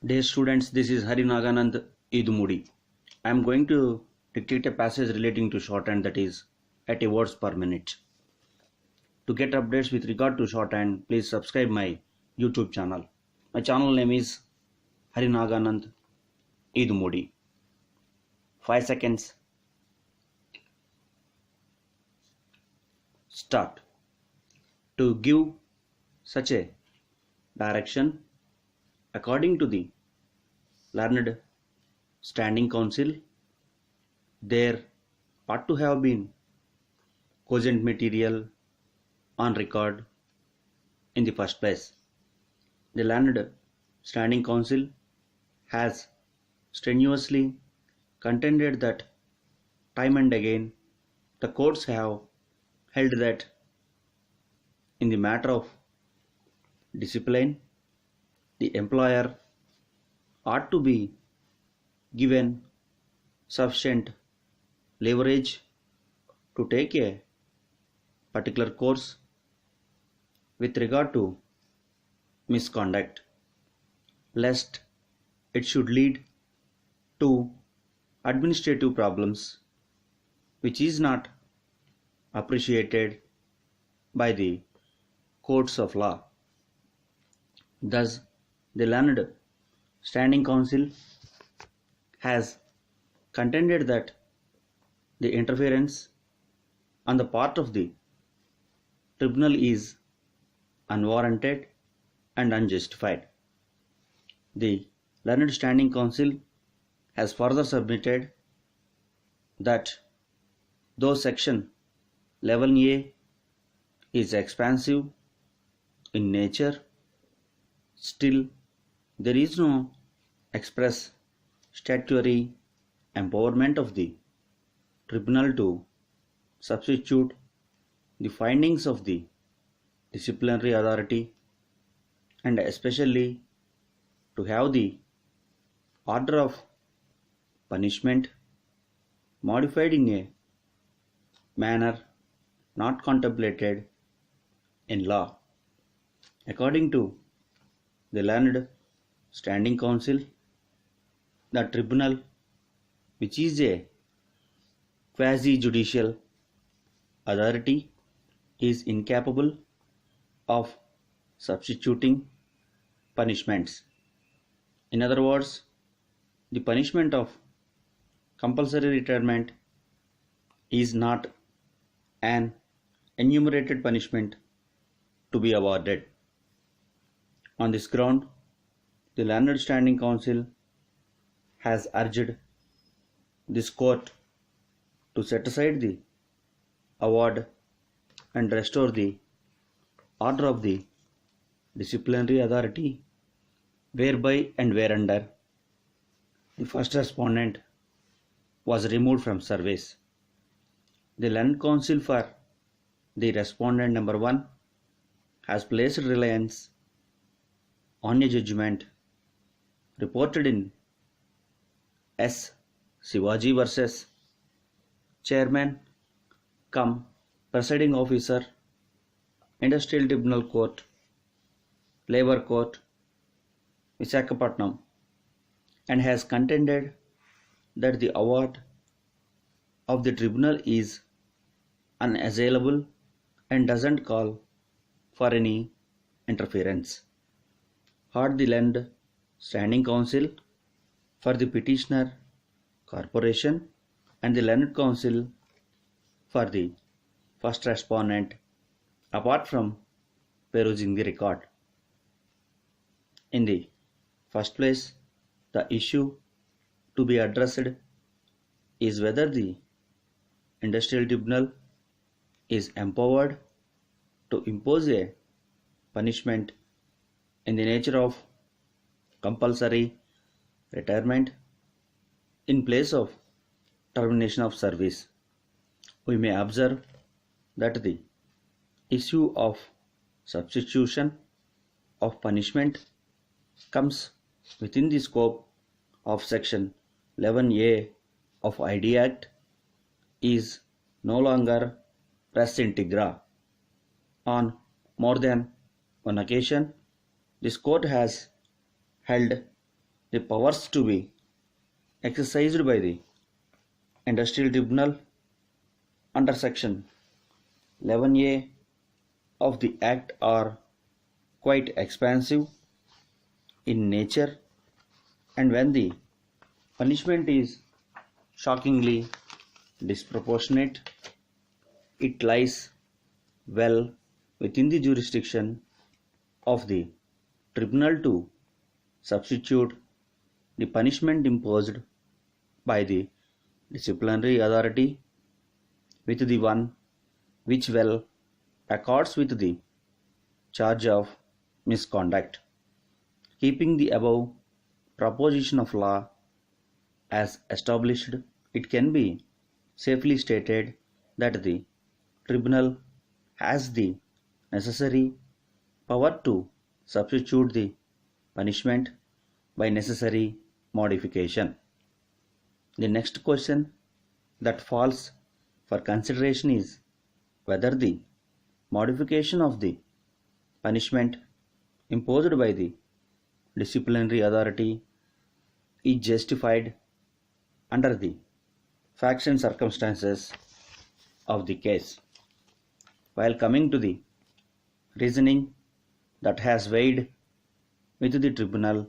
Dear students, this is Naganand Edumudi. I am going to dictate a passage relating to shorthand, that is 80 words per minute. To get updates with regard to shorthand, please subscribe my YouTube channel. My channel name is Naganand Edumudi. 5 seconds. Start. To give such a direction according to the learned standing council, there ought to have been cogent material on record in the first place. The learned standing council has strenuously contended that time and again the courts have held that in the matter of discipline, the employer ought to be given sufficient leverage to take a particular course with regard to misconduct, lest it should lead to administrative problems, which is not appreciated by the courts of law. Thus, the learned standing council has contended that the interference on the part of the tribunal is unwarranted and unjustified. The learned standing council has further submitted that though section 11A is expansive in nature, still there is no express statutory empowerment of the tribunal to substitute the findings of the disciplinary authority, and especially to have the order of punishment modified in a manner not contemplated in law. According to the learned standing council, the tribunal, which is a quasi-judicial authority, is incapable of substituting punishments. In other words, the punishment of compulsory retirement is not an enumerated punishment to be awarded. On this ground, the learned standing council has urged this court to set aside the award and restore the order of the disciplinary authority, whereby and whereunder the first respondent was removed from service. The learned council for the respondent number 1 has placed reliance on a judgment reported in S. Shivaji versus Chairman cum Presiding Officer, Industrial Tribunal Court, Labor Court, Visakhapatnam, and has contended that the award of the tribunal is unassailable and doesn't call for any interference. Had the learned standing council for the petitioner corporation and the learned council for the first respondent, apart from perusing the record. In the first place, the issue to be addressed is whether the industrial tribunal is empowered to impose a punishment in the nature of compulsory retirement in place of termination of service. We may observe that the issue of substitution of punishment comes within the scope of section 11A of ID Act is no longer res integra. On more than one occasion, this court has held the powers to be exercised by the Industrial Tribunal under Section 11A of the Act are quite expansive in nature, and when the punishment is shockingly disproportionate, it lies well within the jurisdiction of the tribunal to substitute the punishment imposed by the disciplinary authority with the one which well accords with the charge of misconduct. Keeping the above proposition of law as established, it can be safely stated that the tribunal has the necessary power to substitute the punishment by necessary modification. The next question that falls for consideration is whether the modification of the punishment imposed by the disciplinary authority is justified under the facts and circumstances of the case. While coming to the reasoning that has weighed with the tribunal,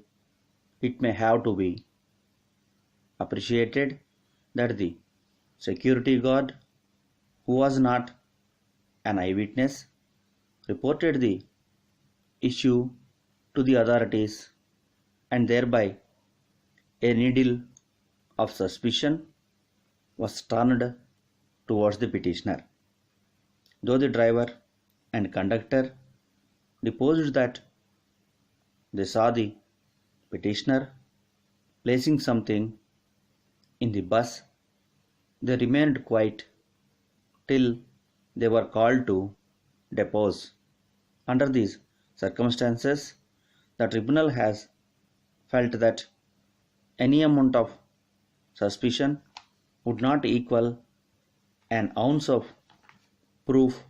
it may have to be appreciated that the security guard, who was not an eyewitness, reported the issue to the authorities, and thereby a needle of suspicion was turned towards the petitioner. Though the driver and conductor deposed that they saw the petitioner placing something in the bus, they remained quiet till they were called to depose. Under these circumstances, the tribunal has felt that any amount of suspicion would not equal an ounce of proof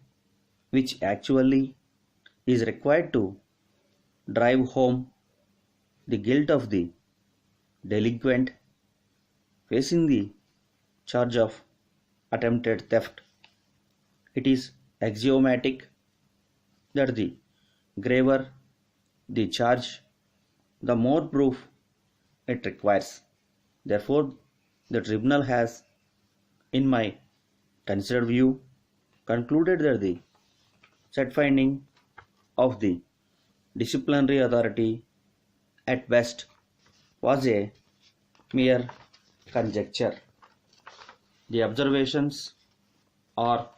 which actually is required to drive home the guilt of the delinquent facing the charge of attempted theft. It is axiomatic that the graver the charge, the more proof it requires. Therefore, the tribunal has, in my considered view, concluded that the said finding of the disciplinary authority at best was a mere conjecture. The observations are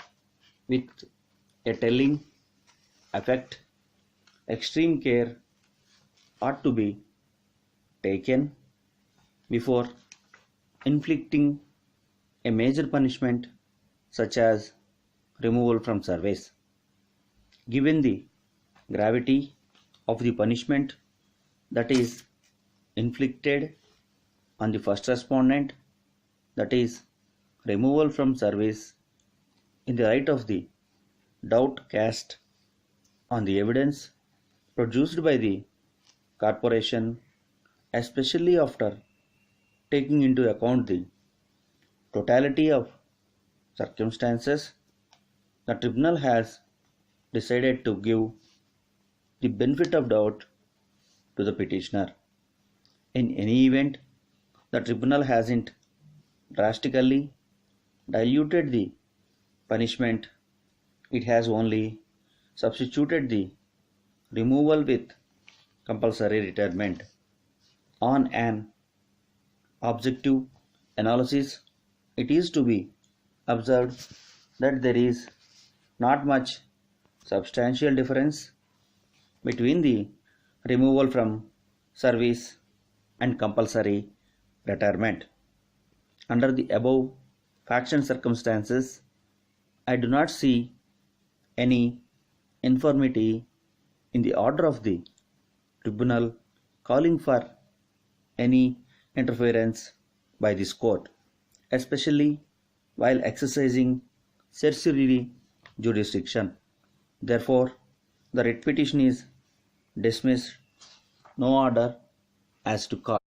with a telling effect. Extreme care ought to be taken before inflicting a major punishment such as removal from service. Given the gravity of the punishment that is inflicted on the first respondent, that is removal from service, in the light of the doubt cast on the evidence produced by the corporation, especially after taking into account the totality of circumstances, the tribunal has decided to give the benefit of doubt to the petitioner. In any event, the tribunal hasn't drastically diluted the punishment. It has only substituted the removal with compulsory retirement. On an objective analysis, it is to be observed that there is not much substantial difference between the removal from service and compulsory retirement. Under the above facts and circumstances, I do not see any infirmity in the order of the tribunal calling for any interference by this court, especially while exercising certiorari jurisdiction. Therefore, the writ petition is dismissed. No order as to call.